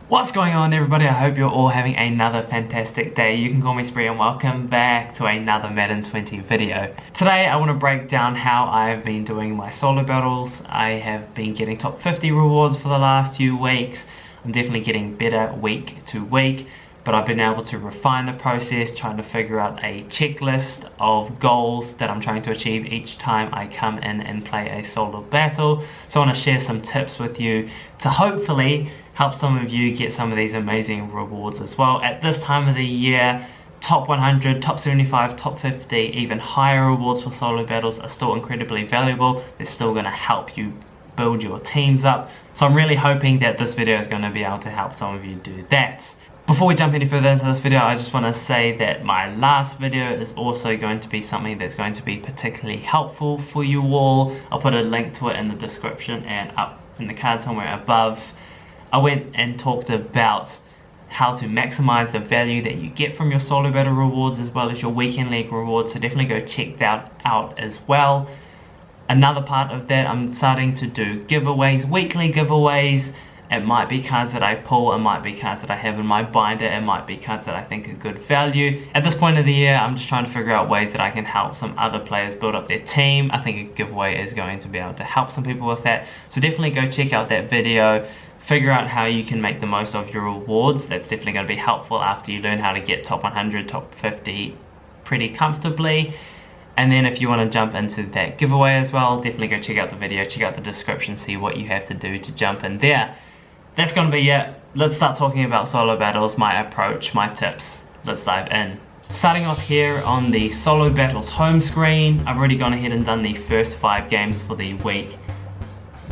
What's going on, everybody? I hope you're all having another fantastic day. You can call me Spree and welcome back to another Madden 20 video. Today I want to break down how I've been doing my solo battles. I have been getting top 50 rewards for the last few weeks. I'm definitely getting better week to week, but I've been able to refine the process, trying to figure out a checklist of goals that I'm trying to achieve each time I come in and play a solo battle. So I want to share some tips with you to hopefully help some of you get some of these amazing rewards as well. At this time of the year, top 100, top 75, top 50, even higher rewards for solo battles are still incredibly valuable. They're still going to help you build your teams up. So I'm really hoping that this video is going to be able to help some of you do that. Before we jump any further into this video, I just want to say that my last video is also going to be something that's going to be particularly helpful for you all. I'll put a link to it in the description and up in the card somewhere above. I went and talked about how to maximize the value that you get from your solo battle rewards as well as your weekend league rewards, so definitely go check that out as well. Another part of that, I'm starting to do giveaways, weekly giveaways. It might be cards that I pull, it might be cards that I have in my binder, it might be cards that I think are good value. At this point of the year, I'm just trying to figure out ways that I can help some other players build up their team. I think a giveaway is going to be able to help some people with that. So definitely go check out that video. Figure out how you can make the most of your rewards. That's definitely going to be helpful after you learn how to get top 100, top 50 pretty comfortably. And then if you want to jump into that giveaway as well, definitely go check out the video, check out the description, see what you have to do to jump in there. That's going to be it. Let's start talking about solo battles, my approach, my tips. Let's dive in. Starting off here on the solo battles home screen, I've already gone ahead and done the first 5 games for the week.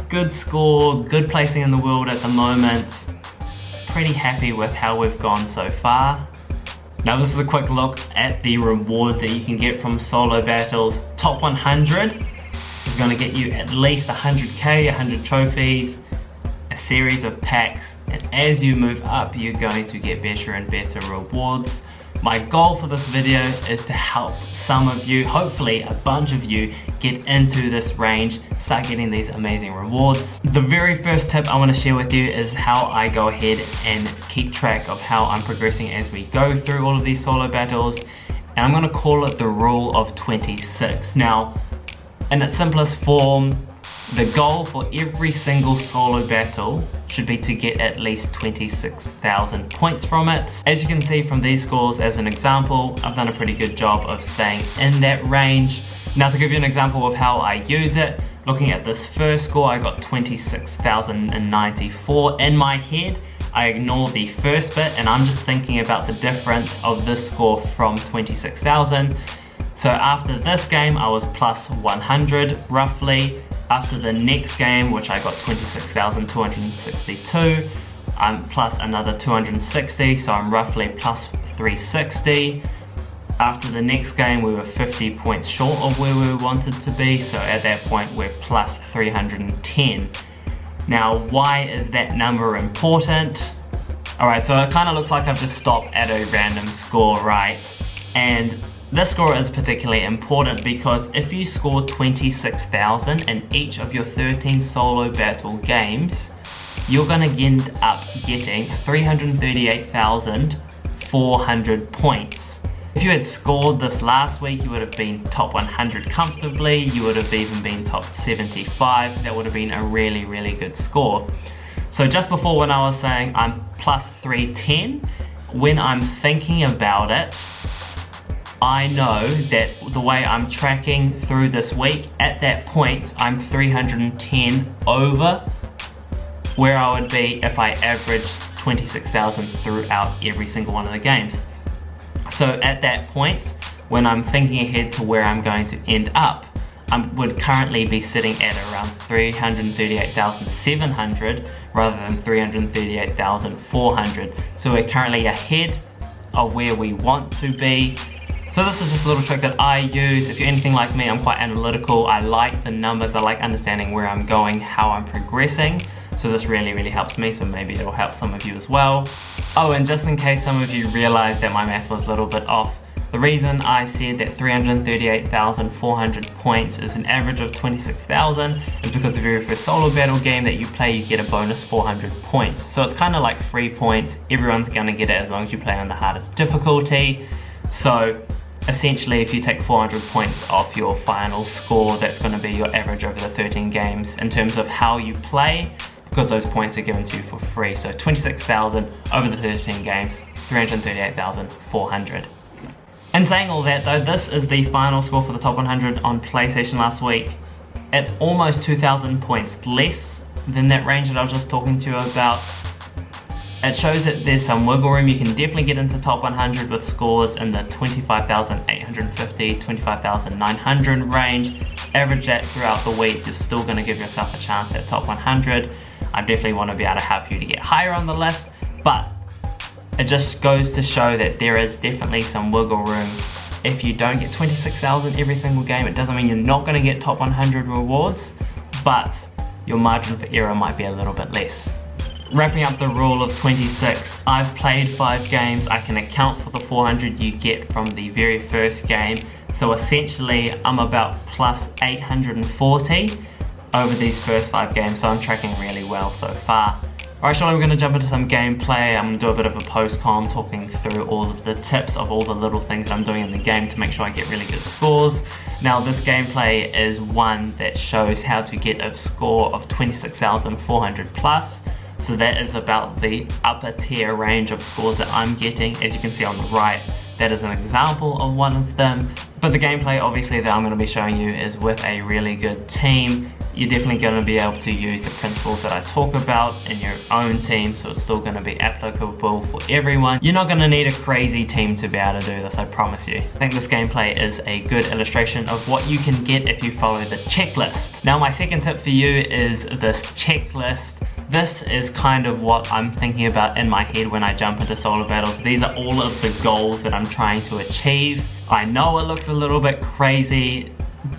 Good score, good placing in the world at the moment. Pretty happy with how we've gone so far. Now this is a quick look at the rewards that you can get from solo battles. Top 100 is going to get you at least 100k, 100 trophies, a series of packs, and as you move up you're going to get better and better rewards. My goal for this video is to help some of you, hopefully a bunch of you, get into this range, start getting these amazing rewards. The very first tip I want to share with you is how I go ahead and keep track of how I'm progressing as we go through all of these solo battles, and I'm going to call it the rule of 26. Now, in its simplest form, the goal for every single solo battle should be to get at least 26,000 points from it. As you can see from these scores as an example, I've done a pretty good job of staying in that range. Now to give you an example of how I use it, looking at this first score, I got 26,094 in my head. I ignore the first bit and I'm just thinking about the difference of this score from 26,000. So after this game, I was plus 100 roughly. After the next game, which I got 26,262, I'm plus another 260, so I'm roughly plus 360. After the next game, we were 50 points short of where we wanted to be, so at that point we're plus 310. Now, why is that number important? Alright, so it kind of looks like I've just stopped at a random score, right? And this score is particularly important because if you score 26,000 in each of your 13 solo battle games, you're going to end up getting 338,400 points. If you had scored this last week, you would have been top 100 comfortably, you would have even been top 75, that would have been a really, really good score. So just before when I was saying I'm plus 310, when I'm thinking about it, I know that the way I'm tracking through this week, at that point, I'm 310 over where I would be if I averaged 26,000 throughout every single one of the games. So at that point, when I'm thinking ahead to where I'm going to end up, I would currently be sitting at around 338,700 rather than 338,400. So we're currently ahead of where we want to be. So this is just a little trick that I use. If you're anything like me, I'm quite analytical. I like the numbers. I like understanding where I'm going, how I'm progressing. So this really, really helps me. So maybe it'll help some of you as well. Oh, and just in case some of you realized that my math was a little bit off, The reason I said that 338,400 points is an average of 26,000 is because the very first solo battle game that you play, you get a bonus 400 points. So it's kind of like free points. Everyone's going to get it as long as you play on the hardest difficulty. So essentially, if you take 400 points off your final score, that's going to be your average over the 13 games in terms of how you play, because those points are given to you for free. So 26,000 over the 13 games, 338,400. In saying all that though, this is the final score for the top 100 on PlayStation last week. It's almost 2,000 points less than that range that I was just talking to you about. It shows that there's some wiggle room. You can definitely get into top 100 with scores in the 25,850, 25,900 range. Average that throughout the week, you're still going to give yourself a chance at top 100. I definitely want to be able to help you to get higher on the list, but it just goes to show that there is definitely some wiggle room. If you don't get 26,000 every single game, it doesn't mean you're not going to get top 100 rewards, but your margin for error might be a little bit less. Wrapping up the rule of 26, I've played 5 games. I can account for the 400 you get from the very first game. So essentially, I'm about plus 840 over these first 5 games, so I'm tracking really well so far. Alright, shortly we're going to jump into some gameplay. I'm going to do a bit of a post-com talking through all of the tips of all the little things that I'm doing in the game to make sure I get really good scores. Now this gameplay is one that shows how to get a score of 26,400 plus. So that is about the upper tier range of scores that I'm getting. As you can see on the right, that is an example of one of them. But the gameplay obviously that I'm going to be showing you is with a really good team. You're definitely going to be able to use the principles that I talk about in your own team, so it's still going to be applicable for everyone. You're not going to need a crazy team to be able to do this, I promise you. I think this gameplay is a good illustration of what you can get if you follow the checklist. Now my second tip for you is this checklist. This is kind of what I'm thinking about in my head when I jump into solo battles. These are all of the goals that I'm trying to achieve. I know it looks a little bit crazy.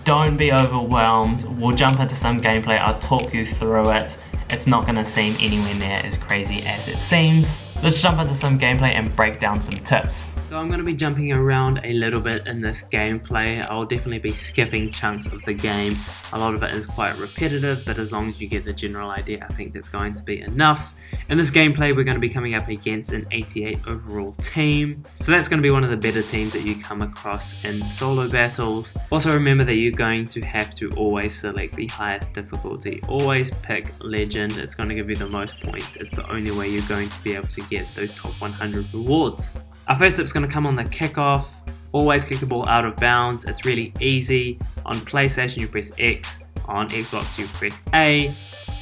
Don't be overwhelmed. We'll jump into some gameplay. I'll talk you through it. It's not going to seem anywhere near as crazy as it seems. Let's jump into some gameplay and break down some tips. So I'm going to be jumping around a little bit in this gameplay. I'll definitely be skipping chunks of the game. A lot of it is quite repetitive, but as long as you get the general idea, I think that's going to be enough. In this gameplay, we're going to be coming up against an 88 overall team. So that's going to be one of the better teams that you come across in solo battles. Also remember that you're going to have to always select the highest difficulty. Always pick Legend. It's going to give you the most points. It's the only way you're going to be able to get those top 100 rewards. Our first tip is going to come on the kickoff. Always kick the ball out of bounds. It's really easy. On PlayStation you press X, on Xbox you press A,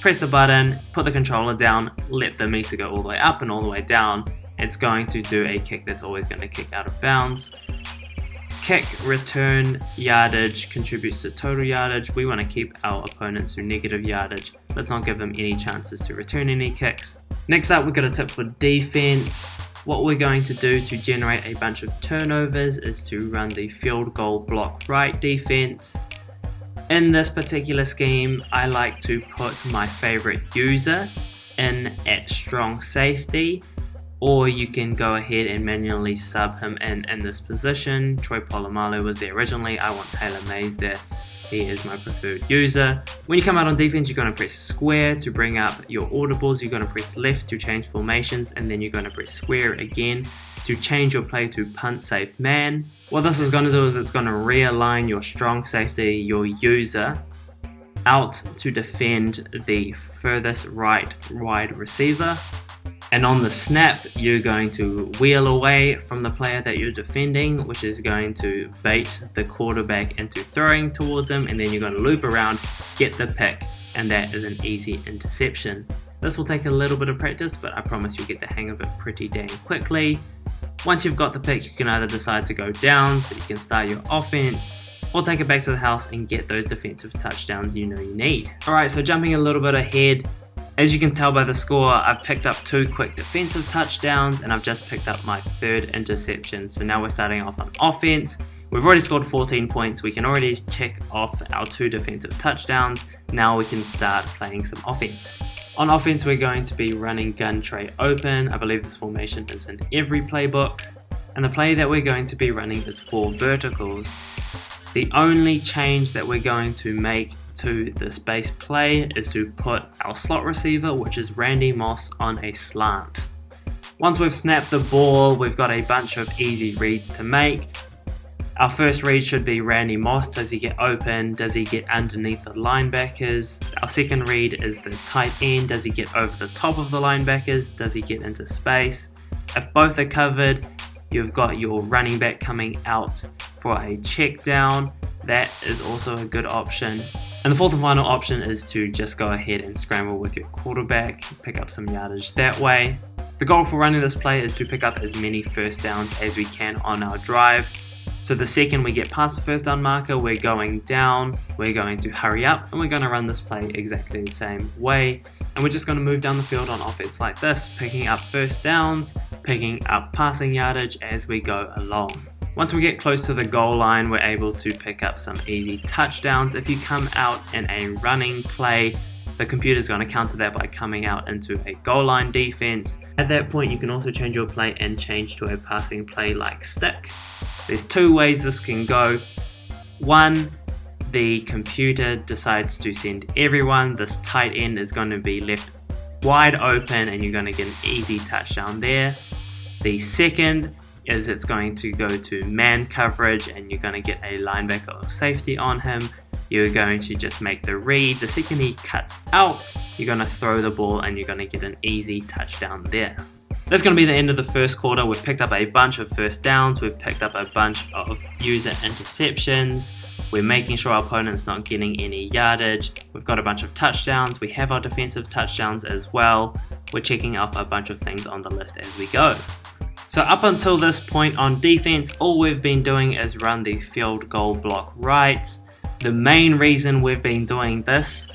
press the button, put the controller down, let the meter go all the way up and all the way down. It's going to do a kick that's always going to kick out of bounds. Kick, return, yardage contributes to total yardage. We want to keep our opponents to negative yardage. Let's not give them any chances to return any kicks. Next up, we've got a tip for defense. What we're going to do to generate a bunch of turnovers is to run the field goal block right defense. In this particular scheme, I like to put my favorite user in at strong safety, or you can go ahead and manually sub him in this position. Troy Polamalu was there originally. I want Taylor Mays there. He is my preferred user. When you come out on defense, you're going to press square to bring up your audibles. You're going to press left to change formations, and then you're going to press square again to change your play to punt safe man. What this is going to do is it's going to realign your strong safety, your user, out to defend the furthest right wide receiver. And on the snap, you're going to wheel away from the player that you're defending, which is going to bait the quarterback into throwing towards him, and then you're going to loop around, get the pick, and that is an easy interception. This will take a little bit of practice, but I promise you'll get the hang of it pretty dang quickly. Once you've got the pick, you can either decide to go down, so you can start your offense, or take it back to the house and get those defensive touchdowns you know you need. Alright, so jumping a little bit ahead, as you can tell by the score, I've picked up 2 quick defensive touchdowns and I've just picked up my 3rd interception. So now we're starting off on offense. We've already scored 14 points. We can already check off our 2 defensive touchdowns. Now we can start playing some offense. On offense, we're going to be running gun tray open. I believe this formation is in every playbook. And the play that we're going to be running is 4 verticals. The only change that we're going to make to this base play is to put our slot receiver, which is Randy Moss, on a slant. Once we've snapped the ball, we've got a bunch of easy reads to make. Our first read should be Randy Moss. Does he get open? Does he get underneath the linebackers? Our second read is the tight end. Does he get over the top of the linebackers? Does he get into space? If both are covered, you've got your running back coming out for a check down. That is also a good option. And the fourth and final option is to just go ahead and scramble with your quarterback, pick up some yardage that way. The goal for running this play is to pick up as many first downs as we can on our drive. So the second we get past the first down marker, we're going down, we're going to hurry up, and we're going to run this play exactly the same way. And we're just going to move down the field on offense like this, picking up first downs, picking up passing yardage as we go along. Once we get close to the goal line, we're able to pick up some easy touchdowns. If you come out in a running play, the computer's going to counter that by coming out into a goal line defense. At that point, you can also change your play and change to a passing play like stick. There's 2 ways this can go. One, the computer decides to send everyone. This tight end is going to be left wide open and you're going to get an easy touchdown there. The second is it's going to go to man coverage and you're going to get a linebacker or safety on him. You're going to just make the read. The second he cuts out, you're going to throw the ball and you're going to get an easy touchdown there. That's going to be the end of the first quarter. We've picked up a bunch of first downs. We've picked up a bunch of user interceptions. We're making sure our opponent's not getting any yardage. We've got a bunch of touchdowns. We have our defensive touchdowns as well. We're checking off a bunch of things on the list as we go. So up until this point on defense, all we've been doing is run the field goal block right. The main reason we've been doing this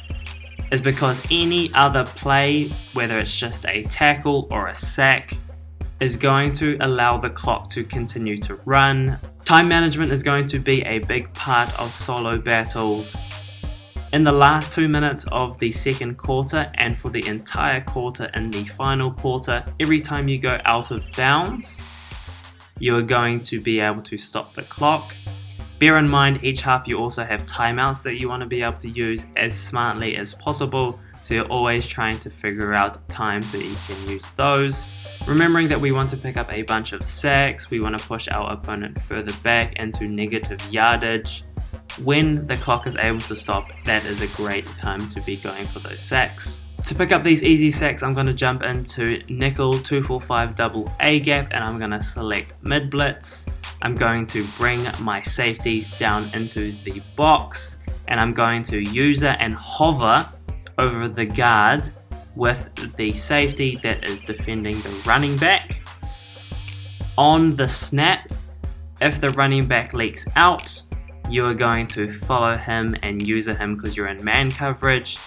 is because any other play, whether it's just a tackle or a sack, is going to allow the clock to continue to run. Time management is going to be a big part of solo battles. In the last 2 minutes of the second quarter and for the entire quarter in the final quarter, every time you go out of bounds, you're going to be able to stop the clock. Bear in mind, each half you also have timeouts that you want to be able to use as smartly as possible, so you're always trying to figure out times that you can use those. Remembering that we want to pick up a bunch of sacks, we want to push our opponent further back into negative yardage. When the clock is able to stop, that is a great time to be going for those sacks. To pick up these easy sacks, I'm going to jump into nickel 245 double A gap and I'm going to select mid blitz. I'm going to bring my safeties down into the box and I'm going to user and hover over the guard with the safety that is defending the running back. On the snap, if the running back leaks out, you are going to follow him and user him because you're in man coverage.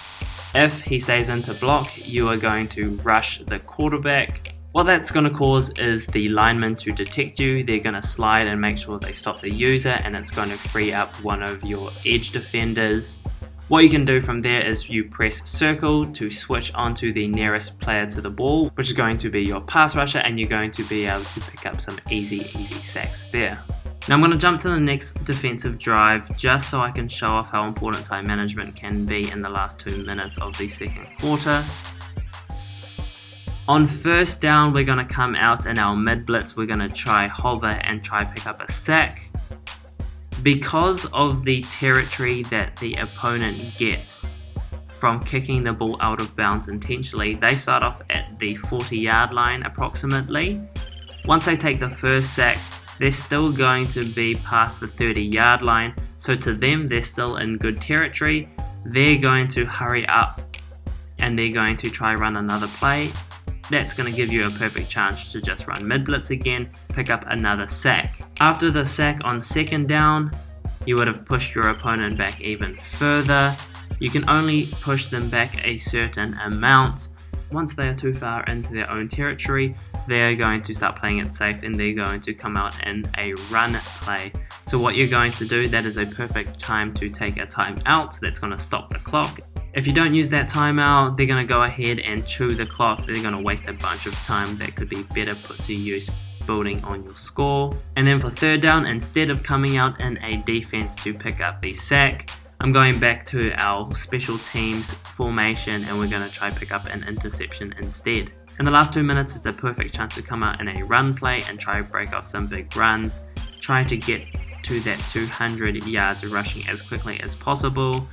If he stays into block, you are going to rush the quarterback. What that's going to cause is the linemen to detect you. They're going to slide and make sure they stop the user, and it's going to free up one of your edge defenders. What you can do from there is you press circle to switch onto the nearest player to the ball, which is going to be your pass rusher, and you're going to be able to pick up some easy sacks there. Now I'm going to jump to the next defensive drive just so I can show off how important time management can be in the last 2 minutes of the second quarter. On first down, we're going to come out in our mid blitz. We're going to try hover and try pick up a sack. Because of the territory that the opponent gets from kicking the ball out of bounds intentionally, they start off at the 40-yard line approximately. Once they take the first sack, they're still going to be past the 30-yard line, so to them they're still in good territory. They're going to hurry up and they're going to try run another play. That's going to give you a perfect chance to just run mid blitz again, pick up another sack. After the sack on second down, you would have pushed your opponent back even further. You can only push them back a certain amount. Once they are too far into their own territory, they're going to start playing it safe and they're going to come out in a run play. So what you're going to do, that is a perfect time to take a timeout. That's going to stop the clock. If you don't use that timeout, they're going to go ahead and chew the clock. They're going to waste a bunch of time that could be better put to use building on your score. And then for third down, instead of coming out in a defense to pick up the sack, I'm going back to our special teams formation and we're going to try pick up an interception instead. In the last 2 minutes, it's a perfect chance to come out in a run play and try to break off some big runs. Try to get to that 200 yards rushing as quickly as possible.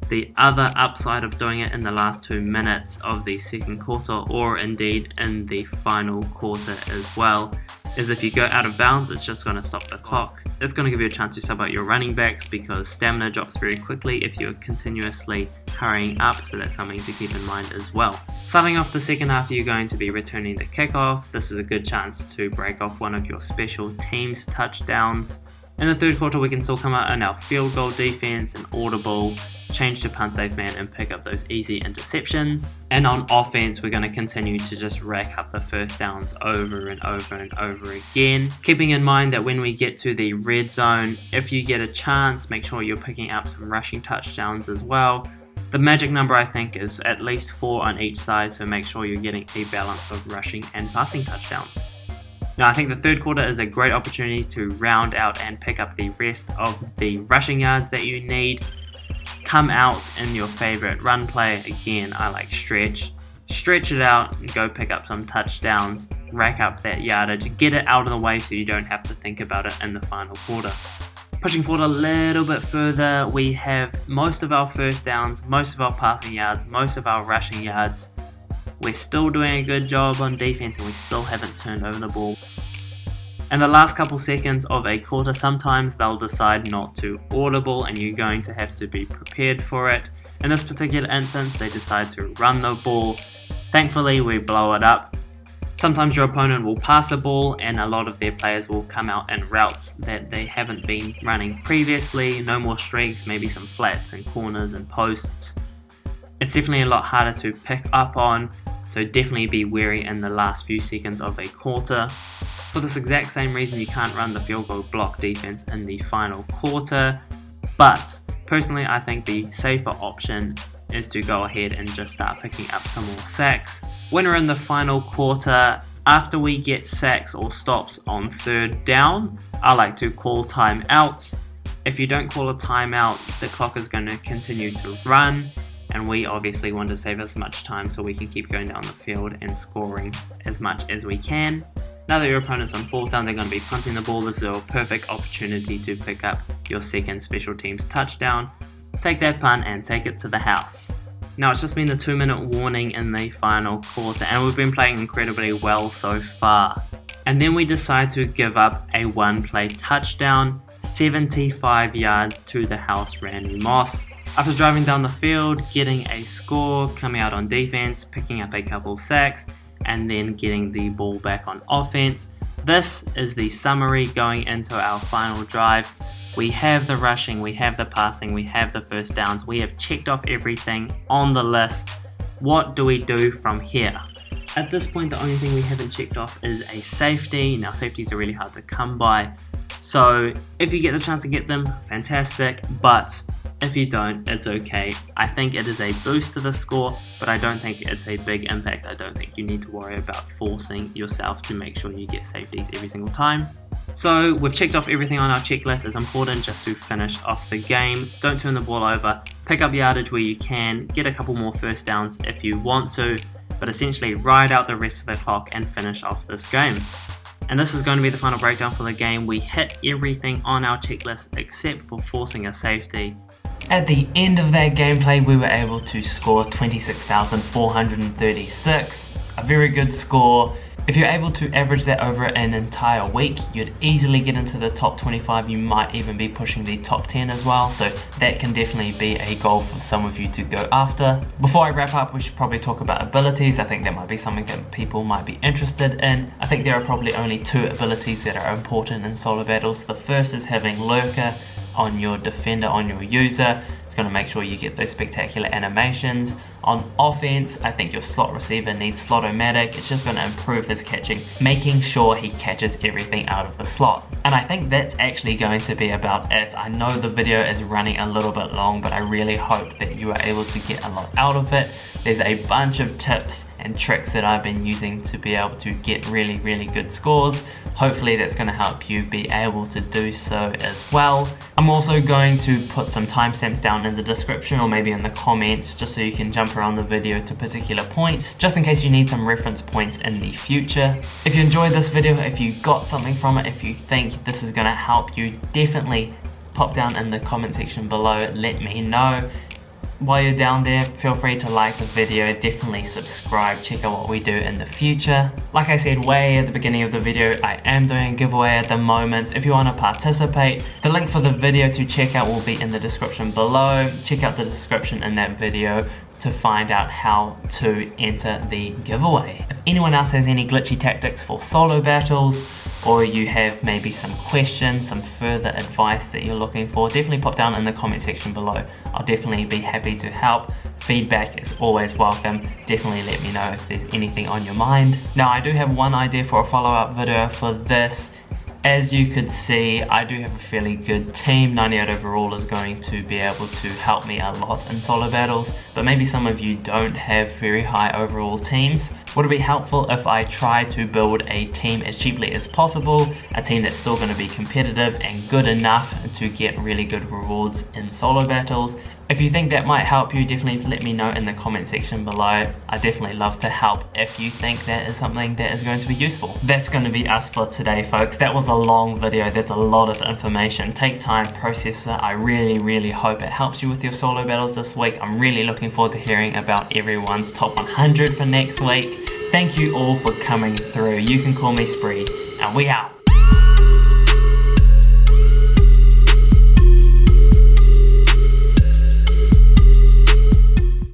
The other upside of doing it in the last 2 minutes of the second quarter, or indeed in the final quarter as well, is if you go out of bounds, it's just going to stop the clock. It's going to give you a chance to sub out your running backs because stamina drops very quickly if you're continuously hurrying up, so that's something to keep in mind as well. Starting off the second half, you're going to be returning the kickoff. This is a good chance to break off one of your special teams touchdowns. In the third quarter, we can still come out in our field goal defense and audible, change to punt safe man and pick up those easy interceptions. And on offense, we're going to continue to just rack up the first downs over and over and over again. Keeping in mind that when we get to the red zone, if you get a chance, make sure you're picking up some rushing touchdowns as well. The magic number, I think, is at least 4 on each side, so make sure you're getting a balance of rushing and passing touchdowns. Now, I think the third quarter is a great opportunity to round out and pick up the rest of the rushing yards that you need. Come out in your favorite run play. Again, I like stretch. Stretch it out and go pick up some touchdowns. Rack up that yardage. Get it out of the way so you don't have to think about it in the final quarter. Pushing forward a little bit further, we have most of our first downs, most of our passing yards, most of our rushing yards. We're still doing a good job on defense and we still haven't turned over the ball. In the last couple seconds of a quarter, sometimes they'll decide not to audible and you're going to have to be prepared for it. In this particular instance, they decide to run the ball. Thankfully, we blow it up. Sometimes your opponent will pass the ball and a lot of their players will come out in routes that they haven't been running previously. No more streaks, maybe some flats and corners and posts. It's definitely a lot harder to pick up on, so definitely be wary in the last few seconds of a quarter. For this exact same reason, you can't run the field goal block defense in the final quarter, but personally I think the safer option is to go ahead and just start picking up some more sacks. When we're in the final quarter, after we get sacks or stops on third down, I like to call timeouts. If you don't call a timeout, the clock is going to continue to run, and we obviously want to save as much time so we can keep going down the field and scoring as much as we can. Now that your opponent's on fourth down, they're going to be punting the ball. This is a perfect opportunity to pick up your second special teams touchdown. Take that punt and take it to the house. Now it's just been the 2-minute warning in the final quarter and we've been playing incredibly well so far. And then we decide to give up a one-play touchdown, 75 yards to the house, Randy Moss. After driving down the field, getting a score, coming out on defense, picking up a couple sacks, and then getting the ball back on offense. This is the summary going into our final drive. We have the rushing, we have the passing, we have the first downs. We have checked off everything on the list. What do we do from here? At this point, the only thing we haven't checked off is a safety. Now, safeties are really hard to come by. So if you get the chance to get them, fantastic. But if you don't, it's okay. I think it is a boost to the score, but I don't think it's a big impact. I don't think you need to worry about forcing yourself to make sure you get safeties every single time. So we've checked off everything on our checklist. It's important just to finish off the game. Don't turn the ball over. Pick up yardage where you can. Get a couple more first downs if you want to, but essentially ride out the rest of the clock and finish off this game. And this is going to be the final breakdown for the game. We hit everything on our checklist except for forcing a safety. At the end of that gameplay, we were able to score 26,436, a very good score. If you're able to average that over an entire week, you'd easily get into the top 25. You might even be pushing the top 10 as well, so that can definitely be a goal for some of you to go after. Before I wrap up, we should probably talk about abilities. I think that might be something that people might be interested in. I think there are probably only 2 abilities that are important in solo battles. The first is having Lurker on your defender, on your user. It's going to make sure you get those spectacular animations. On offense, I think your slot receiver needs Slot-O-Matic. It's just going to improve his catching, making sure he catches everything out of the slot. And I think that's actually going to be about it. I know the video is running a little bit long, but I really hope that you are able to get a lot out of it. there's a bunch of tips and tricks that I've been using to be able to get really good scores. Hopefully that's going to help you be able to do so as well. I'm also going to put some timestamps down in the description or maybe in the comments, just so you can jump around the video to particular points, just in case you need some reference points in the future. If you enjoyed this video, if you got something from it, if you think this is going to help you, definitely pop down in the comment section below, let me know. While you're down there, feel free to like the video, definitely subscribe, check out what we do in the future. Like I said way at the beginning of the video, I am doing a giveaway at the moment. If you want to participate, the link for the video to check out will be in the description below. Check out the description in that video to find out how to enter the giveaway. If anyone else has any glitchy tactics for solo battles, or you have maybe some questions, some further advice that you're looking for, definitely pop down in the comment section below. I'll definitely be happy to help. Feedback is always welcome. Definitely let me know if there's anything on your mind. Now, I do have one idea for a follow-up video for this. As you could see, I do have a fairly good team. 98 overall is going to be able to help me a lot in solo battles, but maybe some of you don't have very high overall teams. Would it be helpful if I try to build a team as cheaply as possible, a team that's still going to be competitive and good enough to get really good rewards in solo battles? If you think that might help you, definitely let me know in the comment section below. I definitely love to help if you think that is something that is going to be useful. That's going to be us for today, folks. That was a long video. That's a lot of information. Take time, process it. I really hope it helps you with your solo battles this week. I'm really looking forward to hearing about everyone's top 100 for next week. Thank you all for coming through. You can call me Spree, and we out.